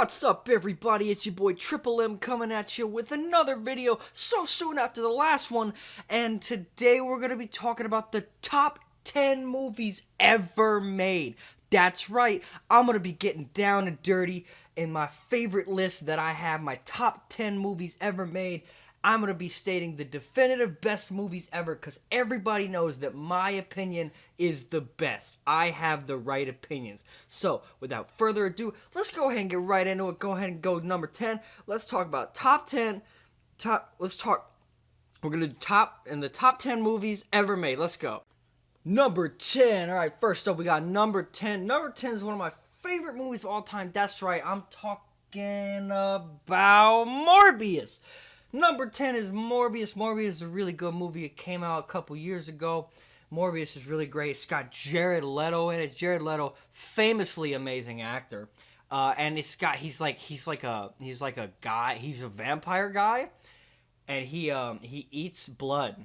What's up, everybody? It's your boy Triple M coming at you with another video so soon after the last one. And today we're going to be talking about the top 10 movies ever made. That's right, I'm going to be getting down and dirty in my favorite list that I have, my top 10 movies ever made. I'm going to be stating the definitive best movies ever because everybody knows that my opinion is the best. I have the right opinions. So, without further ado, let's go ahead and get right into it. Go ahead and go number 10. Let's talk about top 10. We're going to do the top 10 movies ever made. Let's go. Number 10. All right, first up, we got number 10. Number 10 is one of my favorite movies of all time. That's right, I'm talking about Morbius. Number 10 is Morbius. Morbius is a really good movie. It came out a couple years ago. Morbius is really great. It's got Jared Leto in it. Jared Leto, famously amazing actor. And he's like a guy. He's a vampire guy, and he eats blood.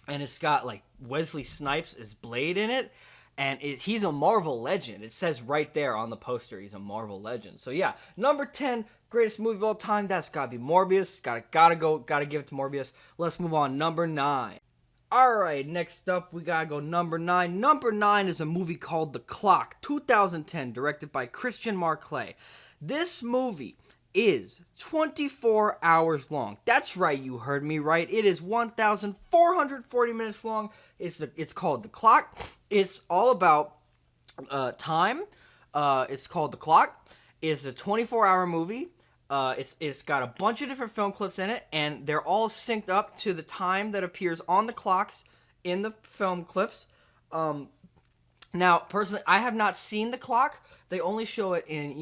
And it's got like Wesley Snipes' is Blade in it. And he's a Marvel legend. It says right there on the poster, he's a Marvel legend. So yeah, number 10, greatest movie of all time. That's gotta be Morbius. Gotta give it to Morbius. Let's move on. Number 9. All right, next up we gotta go number 9. Number 9 is a movie called The Clock, 2010, directed by Christian Marclay. This movie is 24 hours long. That's right, you heard me right. It is 1,440 minutes long. It's called The Clock. It's all about time. It's called The Clock. It's a 24-hour movie. It's got a bunch of different film clips in it, and they're all synced up to the time that appears on the clocks in the film clips. Now, personally, I have not seen The Clock. They only show it in,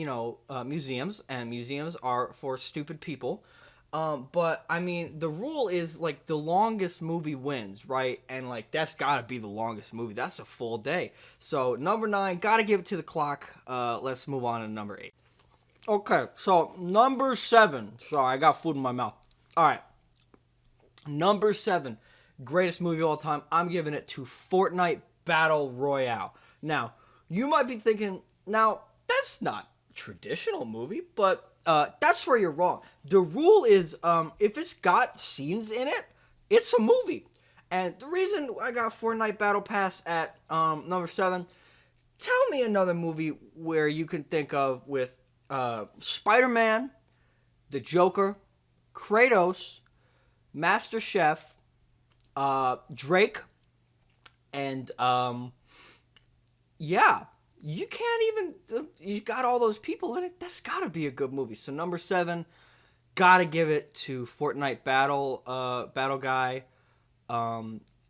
museums, and museums are for stupid people. But, I mean, the rule is, like, the longest movie wins, right? And, like, that's gotta be the longest movie. That's a full day. So, number 9, gotta give it to The Clock. Let's move on to number 8. Okay, so, number 7. Sorry, I got food in my mouth. Alright. Number 7, greatest movie of all time. I'm giving it to Fortnite Battle Royale. Now, you might be thinking, now, that's not a traditional movie, but that's where you're wrong. The rule is, if it's got scenes in it, it's a movie. And the reason I got Fortnite Battle Pass at number 7, tell me another movie where you can think of with Spider-Man, the Joker, Kratos, Master Chef, Drake, and yeah, you can't even, you got all those people in it. That's gotta be a good movie. So number 7, gotta give it to Fortnite Battle Guy.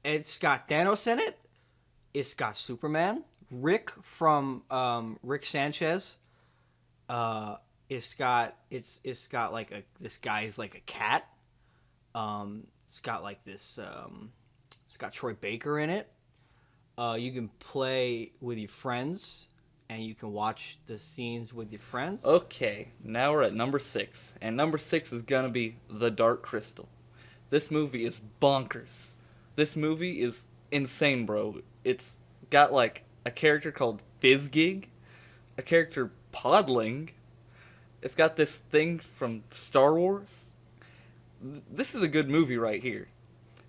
It's got Thanos in it. It's got Superman, Rick from Rick Sanchez. It's got like this guy is like a cat. It's got like this. It's got Troy Baker in it. You can play with your friends, and you can watch the scenes with your friends. Okay, now we're at number 6, and number 6 is gonna be The Dark Crystal. This movie is bonkers. This movie is insane, bro. It's got like a character called Fizzgig, a character Podling. It's got this thing from Star Wars. This is a good movie right here.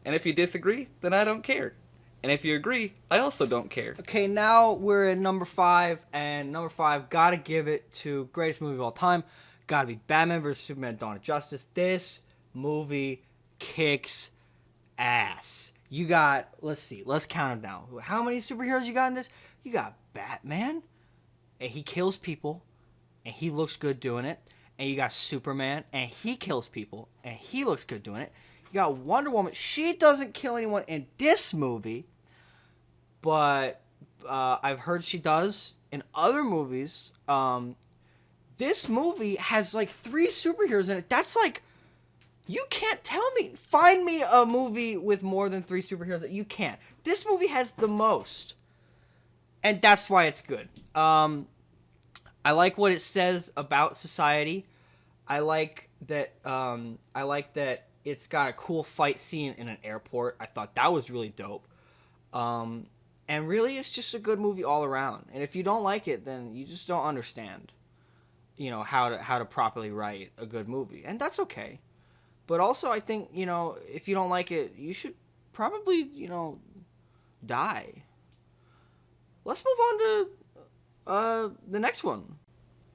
And if you disagree, then I don't care. And if you agree, I also don't care. Okay, now we're at number 5, and number 5, gotta give it to greatest movie of all time. Gotta be Batman vs. Superman: Dawn of Justice. This movie kicks ass. You got, let's count them down. How many superheroes you got in this? You got Batman, and he kills people, and he looks good doing it. And you got Superman, and he kills people, and he looks good doing it. You got Wonder Woman. She doesn't kill anyone in this movie, but I've heard she does in other movies. This movie has like 3 superheroes in it. That's like, you can't tell me. Find me a movie with more than 3 superheroes. You can't. This movie has the most, and that's why it's good. I like what it says about society. I like that. It's got a cool fight scene in an airport. I thought that was really dope. And really, it's just a good movie all around. And if you don't like it, then you just don't understand. how to properly write a good movie, and that's okay. But also, I think if you don't like it, you should probably die. Let's move on to the next one.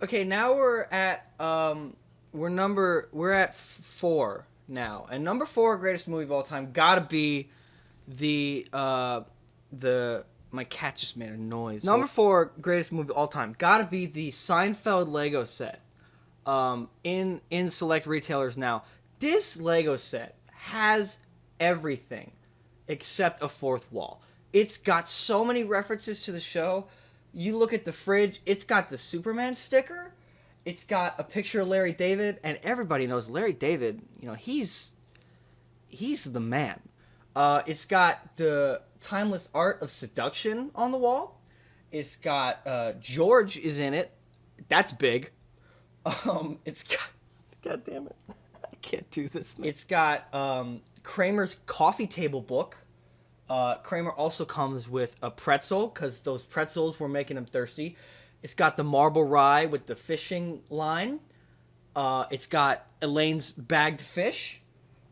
Okay, now we're at we're at 4 now, and number 4 greatest movie of all time gotta be the my cat just made a noise. Number 4 greatest movie of all time gotta be the Seinfeld Lego set. In select retailers now, this Lego set has everything except a fourth wall. It's got so many references to the show. You look at the fridge, it's got the Superman sticker. It's got a picture of Larry David, and everybody knows Larry David, he's the man. It's got the timeless art of seduction on the wall. It's got George is in it. That's big. It's got God damn it. I can't do this, man. It's got Kramer's coffee table book. Kramer also comes with a pretzel because those pretzels were making him thirsty. It's got the marble rye with the fishing line. It's got Elaine's bagged fish.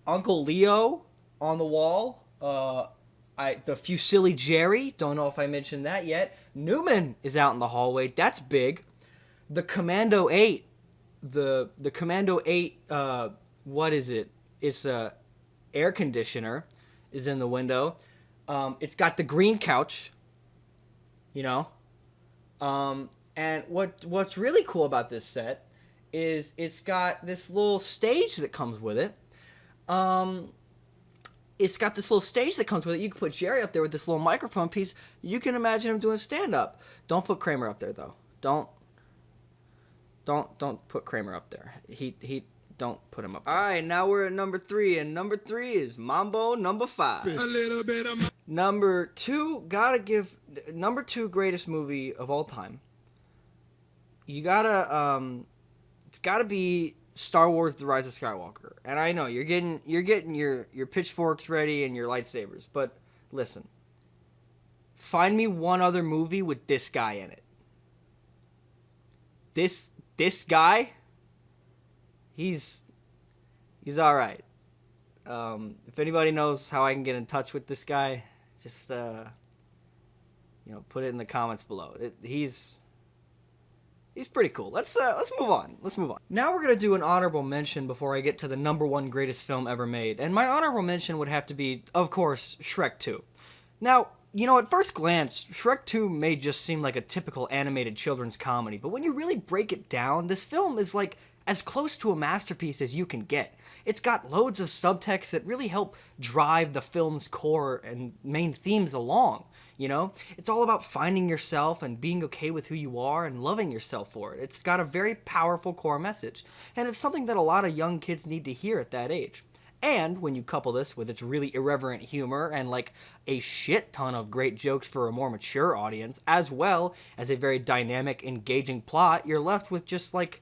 Uncle Leo on the wall. The Fusilli Jerry. Don't know if I mentioned that yet. Newman is out in the hallway. That's big. The Commando 8. The Commando 8. What is it? It's a air conditioner. Is in the window. It's got the green couch. And what's really cool about this set is it's got this little stage that comes with it. It's got this little stage that comes with it. You can put Jerry up there with this little microphone piece. You can imagine him doing stand-up. Don't put Kramer up there, though. Don't put Kramer up there. He don't put him up there. All right, now we're at number 3, and number 3 is Mambo number 5. A little bit of number 2, number 2 greatest movie of all time. You gotta it's gotta be Star Wars: The Rise of Skywalker. And I know you're getting your pitchforks ready and your lightsabers, but listen. Find me one other movie with this guy in it. This guy, he's all right. If anybody knows how I can get in touch with this guy, just put it in the comments below. He's pretty cool. Let's move on. Now we're gonna do an honorable mention before I get to the number 1 greatest film ever made, and my honorable mention would have to be, of course, Shrek 2. Now, at first glance, Shrek 2 may just seem like a typical animated children's comedy, but when you really break it down, this film is like as close to a masterpiece as you can get. It's got loads of subtext that really help drive the film's core and main themes along. It's all about finding yourself and being okay with who you are and loving yourself for it. It's got a very powerful core message, and it's something that a lot of young kids need to hear at that age. And when you couple this with its really irreverent humor and like a shit ton of great jokes for a more mature audience, as well as a very dynamic, engaging plot, you're left with just like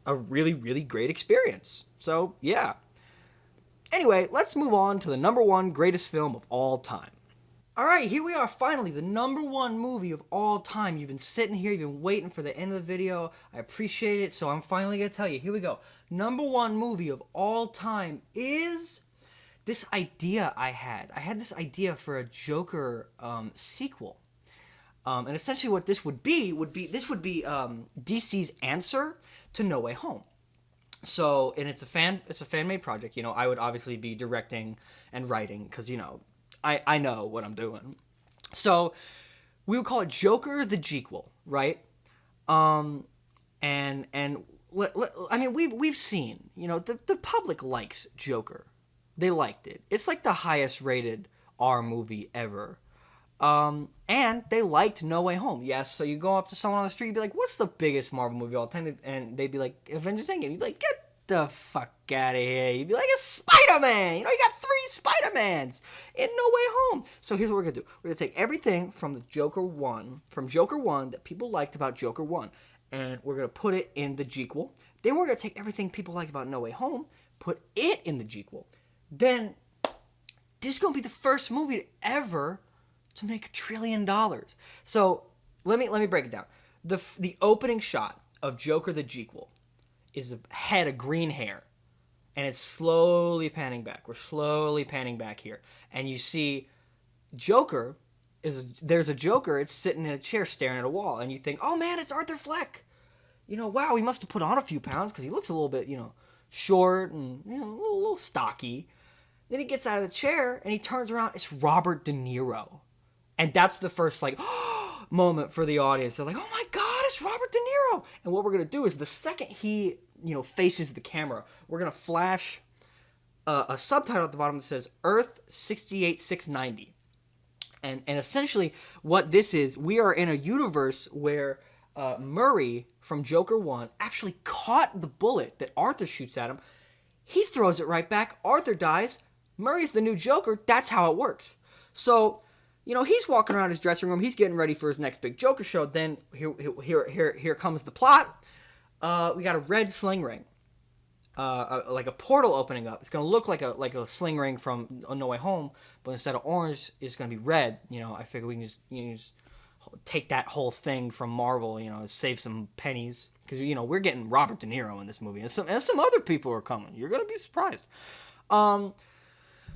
a really, really great experience. So, yeah. Anyway, let's move on to the number 1 greatest film of all time. Alright, here we are finally, the number 1 movie of all time. You've been sitting here, you've been waiting for the end of the video. I appreciate it, so I'm finally going to tell you. Here we go. Number 1 movie of all time is this idea I had. I had this idea for a Joker sequel. And essentially what this would be DC's answer to No Way Home. So, and it's a fan-made project. I would obviously be directing and writing because, I know what I'm doing. So, we would call it Joker the Jequel, right? I mean, we've seen, the public likes Joker. They liked it. It's like the highest rated R movie ever. And they liked No Way Home. Yes, so you go up to someone on the street, you'd be like, what's the biggest Marvel movie of all time? And they'd be like, Avengers Endgame. You'd be like, get the fuck out of here. You'd be like, it's Spider-Man. You got 3 Spider-Mans in No Way Home. So here's what we're going to do. We're going to take everything from the Joker 1, that people liked about Joker 1, and we're going to put it in the Jequel. Then we're going to take everything people liked about No Way Home, put it in the Jequel. Then this is going to be the first movie ever to make $1 trillion. So let me break it down. The opening shot of Joker the Jequel is the head of green hair, and it's slowly panning back. We're slowly panning back here, and you see Joker there's a Joker. It's sitting in a chair staring at a wall, and you think, oh man, it's Arthur Fleck. Wow, he must have put on a few pounds because he looks a little bit, short and a little stocky. Then he gets out of the chair and he turns around. It's Robert De Niro, and that's the first moment for the audience. They're like, oh my God, it's Robert De Niro. And what we're gonna do is the second he faces the camera, we're gonna flash a subtitle at the bottom that says Earth 68690. And essentially what this is, we are in a universe where Murray from Joker 1 actually caught the bullet that Arthur shoots at him. He throws it right back. Arthur dies. Murray's the new Joker. That's how it works. So, he's walking around his dressing room. He's getting ready for his next big Joker show. Then here comes the plot. We got a red sling ring. Like a portal opening up. It's gonna look like a sling ring from No Way Home, but instead of orange, it's gonna be red. I figure we can just take that whole thing from Marvel. Save some pennies because we're getting Robert De Niro in this movie, and some other people are coming. You're gonna be surprised.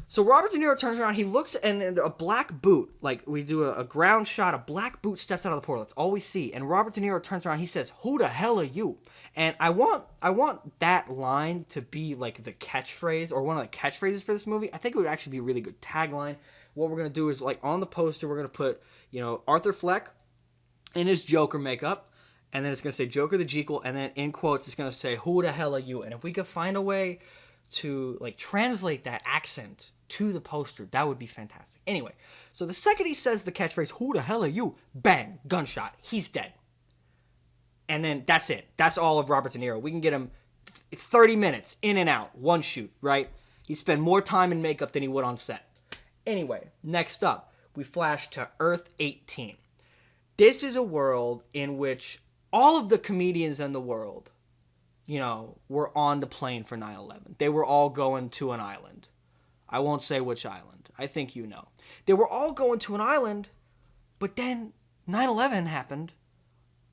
So Robert De Niro turns around, he looks, and a black boot, like we do a ground shot, a black boot steps out of the portal. That's all we see. And Robert De Niro turns around, he says, "Who the hell are you?" And I want that line to be like the catchphrase, or one of the catchphrases for this movie. I think it would actually be a really good tagline. What we're going to do is, like, on the poster, we're going to put, Arthur Fleck in his Joker makeup, and then it's going to say Joker the Jequel, and then in quotes, it's going to say, "Who the hell are you?" And if we could find a way to, like, translate that accent to the poster, that would be fantastic. Anyway, so the second he says the catchphrase, "Who the hell are you?" bang, gunshot, he's dead. And then that's it. That's all of Robert De Niro. We can get him 30 minutes in and out, one shoot, right? He spent more time in makeup than he would on set. Anyway, next up, we flash to Earth 18. This is a world in which all of the comedians in the world, were on the plane for 9/11. They were all going to an island. I won't say which island. I think you know. They were all going to an island, but then 9/11 happened.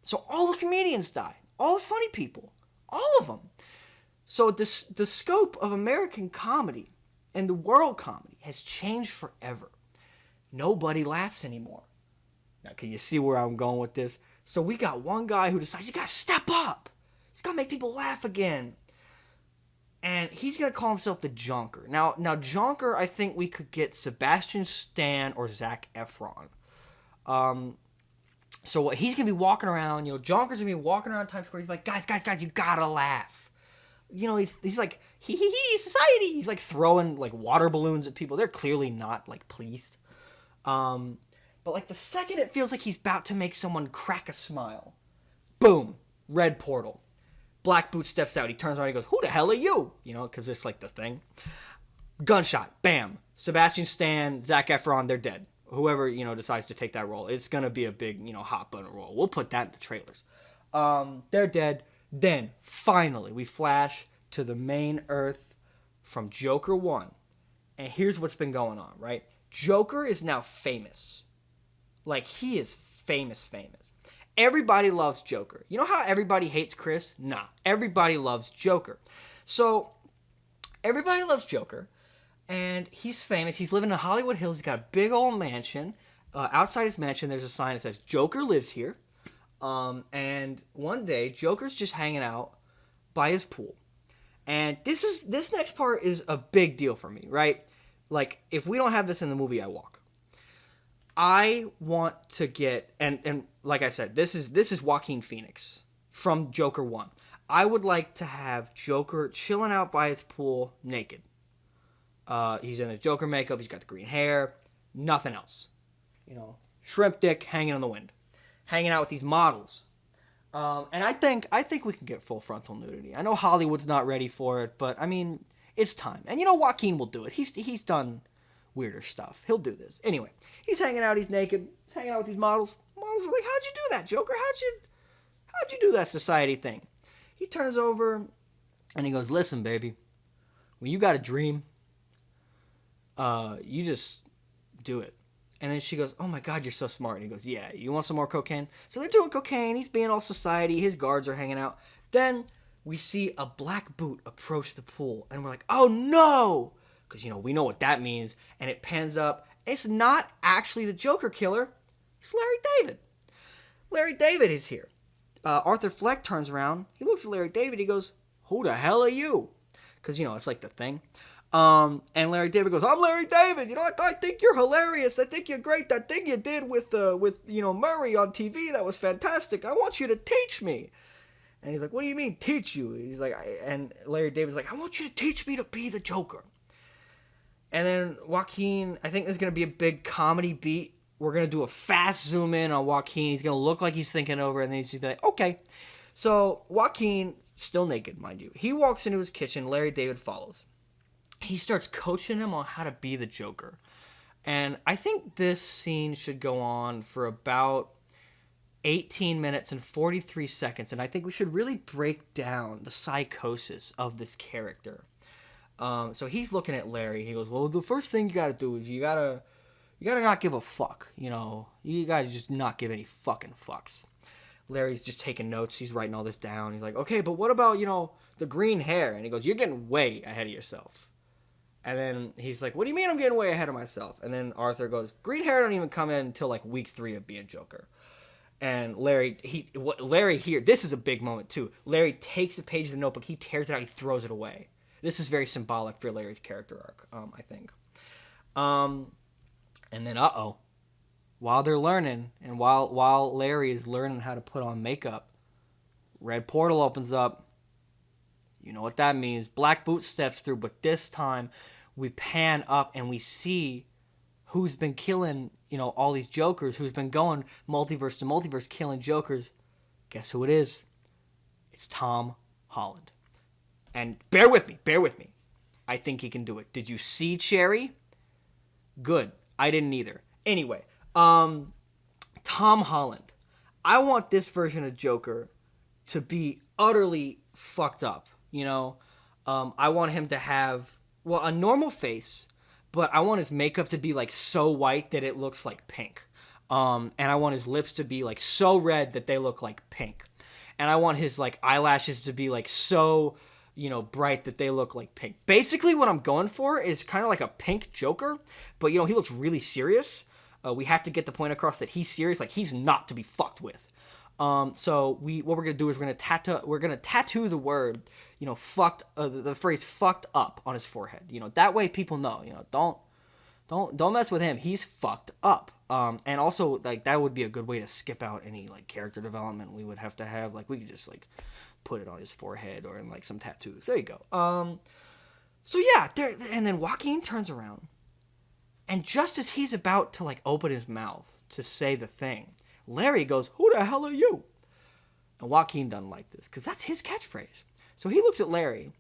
So all the comedians died. All the funny people. All of them. So the scope of American comedy and the world comedy has changed forever. Nobody laughs anymore. Now, can you see where I'm going with this? So we got one guy who decides he's got to step up. He's got to make people laugh again. And he's going to call himself the Jonker. Now, Jonker, I think we could get Sebastian Stan or Zac Efron. So he's going to be walking around, Jonker's going to be walking around Times Square. He's like, guys, you got to laugh. He's like, society. He's like throwing like water balloons at people. They're clearly not like pleased. But like the second it feels like he's about to make someone crack a smile, boom, red portal. Black Boot steps out. He turns around. He goes, "Who the hell are you?" Because it's like the thing. Gunshot. Bam. Sebastian Stan, Zac Efron, they're dead. Whoever, decides to take that role. It's going to be a big, hot button role. We'll put that in the trailers. They're dead. Then, finally, we flash to the main Earth from Joker 1. And here's what's been going on, right? Joker is now famous. Like, he is famous. Everybody loves Joker. You know how everybody hates Chris? Nah. Everybody loves Joker. So, everybody loves Joker. And he's famous. He's living in Hollywood Hills. He's got a big old mansion. Outside his mansion, there's a sign that says, "Joker lives here." And one day, Joker's just hanging out by his pool. And this next part is a big deal for me, right? Like, if we don't have this in the movie, I walk. I want to get, and like I said, this is Joaquin Phoenix from Joker 1. I would like to have Joker chilling out by his pool naked. He's in a Joker makeup, he's got the green hair, nothing else. Shrimp dick hanging in the wind. Hanging out with these models. And I think we can get full frontal nudity. I know Hollywood's not ready for it, but I mean, it's time. And Joaquin will do it. He's done weirder stuff. He'll do this. Anyway, he's hanging out, he's naked, he's hanging out with these models. Models are like, "How'd you do that, Joker? How'd you do that society thing?" He turns over and he goes, "Listen, baby, when you got a dream, you just do it. And then she goes, "Oh my God, you're so smart." And he goes, "Yeah, you want some more cocaine?" So they're doing cocaine. He's being all society. His guards are hanging out. Then we see a black boot approach the pool. And we're like, "Oh no!" Because, we know what that means. And it pans up. It's not actually the Joker killer. It's Larry David. Larry David is here. Arthur Fleck turns around. He looks at Larry David. He goes, "Who the hell are you?" Because, it's like the thing. And Larry David goes, "I'm Larry David. I think you're hilarious. I think you're great. That thing you did with Murray on TV, that was fantastic. I want you to teach me." And he's like, "What do you mean, teach you?" He's like, and Larry David's like, "I want you to teach me to be the Joker." And then Joaquin, I think there's going to be a big comedy beat. We're going to do a fast zoom in on Joaquin. He's going to look like he's thinking over, and then he's going to be like, "Okay." So Joaquin, still naked, mind you, he walks into his kitchen. Larry David follows. He starts coaching him on how to be the Joker. And I think this scene should go on for about 18 minutes and 43 seconds. And I think we should really break down the psychosis of this character. So he's looking at Larry. He goes, "Well, the first thing you got to do is you got to not give a fuck. You got to just not give any fucking fucks." Larry's just taking notes. He's writing all this down. He's like, "Okay, but what about, the green hair?" And he goes, "You're getting way ahead of yourself." And then he's like, "What do you mean I'm getting way ahead of myself?" And then Arthur goes, "Green hair don't even come in until like week 3 of being Joker." And Larry here, this is a big moment too. Larry takes a page of the notebook, he tears it out, he throws it away. This is very symbolic for Larry's character arc, I think. And then, while they're learning, and while Larry is learning how to put on makeup, red portal opens up. You know what that means. Black Boot steps through, but this time we pan up and we see who's been killing, all these Jokers, who's been going multiverse to multiverse killing Jokers. Guess who it is? It's Tom Holland. And bear with me. I think he can do it. Did you see Cherry? Good. I didn't either. Anyway, Tom Holland. I want this version of Joker to be utterly fucked up. I want him to have, a normal face, but I want his makeup to be like so white that it looks like pink. And I want his lips to be like so red that they look like pink. And I want his like eyelashes to be like so, bright that they look like pink. Basically what I'm going for is kind of like a pink Joker, but he looks really serious. We have to get the point across that he's serious, like he's not to be fucked with. So what we're gonna do is we're gonna tattoo the word, fucked, the phrase "fucked up" on his forehead. That way people know. Don't mess with him. He's fucked up. And also like that would be a good way to skip out any like character development we would have to have. Like we could just like put it on his forehead or in like some tattoos. There you go. So yeah, and then Joaquin turns around, and just as he's about to like open his mouth to say the thing, Larry goes, "Who the hell are you?" And Joaquin doesn't like this because that's his catchphrase. So he looks at Larry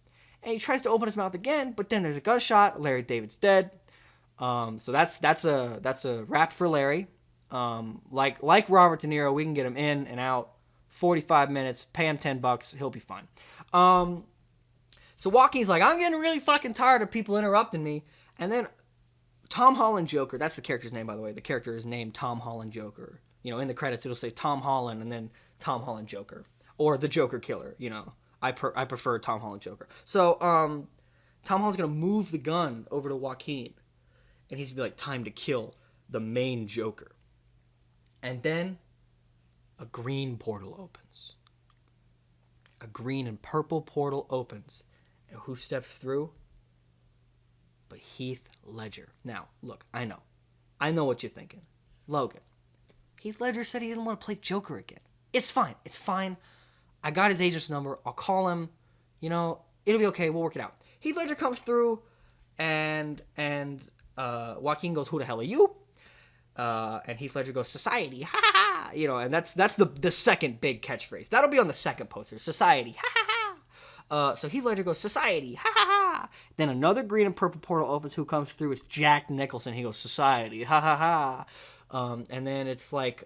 and he tries to open his mouth again, but then there's a gunshot. Larry David's dead. So that's a wrap for Larry. Like Robert De Niro, we can get him in and out 45 minutes, pay him $10, he'll be fine. So Joaquin's like, "I'm getting really fucking tired of people interrupting me." And then Tom Holland Joker, that's the character's name, by the way. The character is named Tom Holland Joker. In the credits, it'll say Tom Holland and then Tom Holland Joker. Or the Joker Killer, I prefer Tom Holland Joker. So, Tom Holland's going to move the gun over to Joaquin. And he's going to be like, "Time to kill the main Joker." And then a green portal opens. A green and purple portal opens. And who steps through? But Heath Ledger. Now, look, I know what you're thinking. Logan, Heath Ledger said he didn't want to play Joker again. It's fine. I got his agent's number. I'll call him. It'll be okay. We'll work it out. Heath Ledger comes through, and Joaquin goes, "Who the hell are you?" And Heath Ledger goes, "Society, ha ha ha." And that's the second big catchphrase. That'll be on the second poster. Society, ha ha ha. So Heath Ledger goes, "Society, ha ha ha." Then another green and purple portal opens. Who comes through? It's Jack Nicholson. He goes, "Society, ha ha ha." And then it's like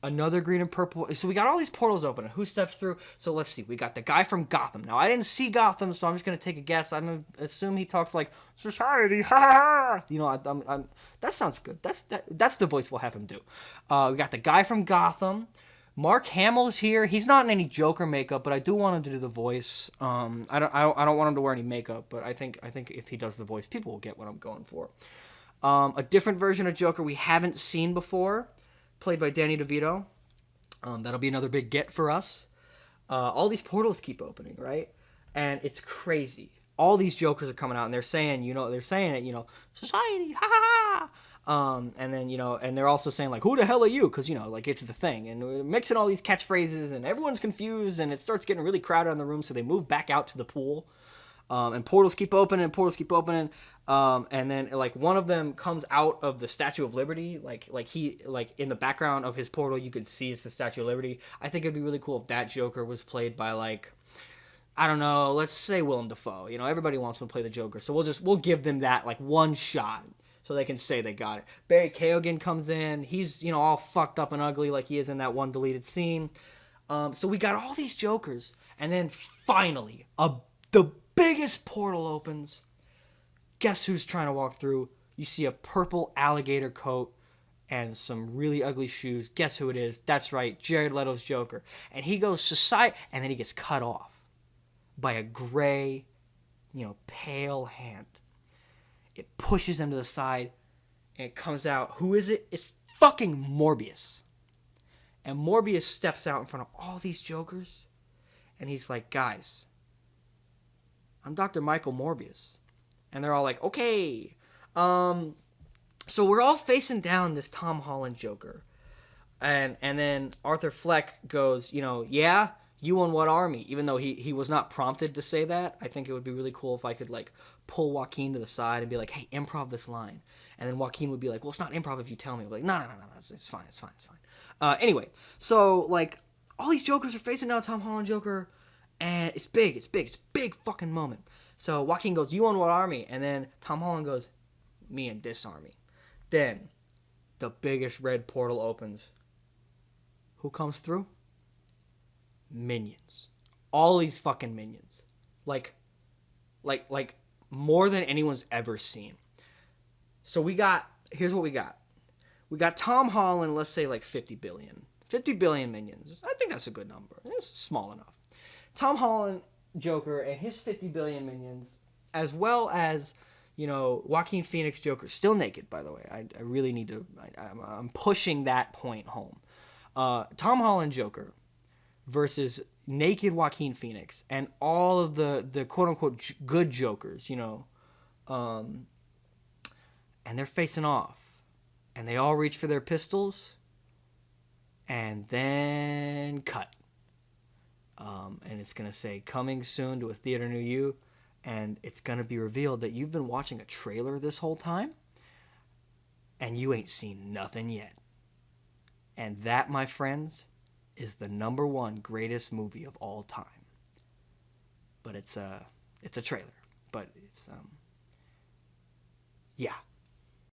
another green and purple. So we got all these portals open. Who steps through? So let's see. We got the guy from Gotham. Now I didn't see Gotham, so I'm just gonna take a guess. I'm gonna assume he talks like society. Ha ha. You know, that sounds good. That's the voice we'll have him do. We got the guy from Gotham. Mark Hamill's here. He's not in any Joker makeup, but I do want him to do the voice. I don't want him to wear any makeup, but I think if he does the voice, people will get what I'm going for. A different version of Joker we haven't seen before, played by Danny DeVito. That'll be another big get for us. All these portals keep opening, right? And it's crazy. All these Jokers are coming out, and they're saying it, society, ha ha ha. And then, and they're also saying, like, who the hell are you? Because, like, it's the thing. And we're mixing all these catchphrases, and everyone's confused, and it starts getting really crowded in the room, so they move back out to the pool. And portals keep opening, and then, like, one of them comes out of the Statue of Liberty, like in the background of his portal, you could see it's the Statue of Liberty. I think it'd be really cool if that Joker was played by, like, I don't know, let's say Willem Dafoe. Everybody wants to play the Joker, so we'll give them that, like, one shot, so they can say they got it. Barry Keoghan comes in, he's, all fucked up and ugly like he is in that one deleted scene. So we got all these Jokers, and then finally, the biggest portal opens. Guess who's trying to walk through? You see a purple alligator coat and some really ugly shoes. Guess who it is? That's right, Jared Leto's Joker. And he goes society, and then he gets cut off by a gray, pale hand. It pushes him to the side, and it comes out. Who is it? It's fucking Morbius. And Morbius steps out in front of all these Jokers, and he's like, guys, I'm Dr. Michael Morbius. And they're all like, okay. So we're all facing down this Tom Holland Joker. And then Arthur Fleck goes, yeah, you on what army? Even though he was not prompted to say that. I think it would be really cool if I could, like, pull Joaquin to the side and be like, hey, improv this line. And then Joaquin would be like, well, it's not improv if you tell me. I'm like, no, it's fine. Anyway, so, like, all these Jokers are facing down Tom Holland Joker. And it's big. It's a big fucking moment. So Joaquin goes, you on what army? And then Tom Holland goes, me in this army. Then the biggest red portal opens. Who comes through? Minions. All these fucking minions. Like more than anyone's ever seen. So here's what we got. We got Tom Holland, let's say like 50 billion. 50 billion minions. I think that's a good number. It's small enough. Tom Holland, Joker, and his 50 billion minions, as well as, Joaquin Phoenix Joker, still naked, by the way. I really need to, I'm pushing that point home. Tom Holland Joker versus naked Joaquin Phoenix and all of the quote-unquote good Jokers, and they're facing off. And they all reach for their pistols, and then cut. And it's going to say, coming soon to a theater near you, and it's going to be revealed that you've been watching a trailer this whole time, and you ain't seen nothing yet. And that, my friends, is the #1 greatest movie of all time. But it's a trailer. But it's, yeah.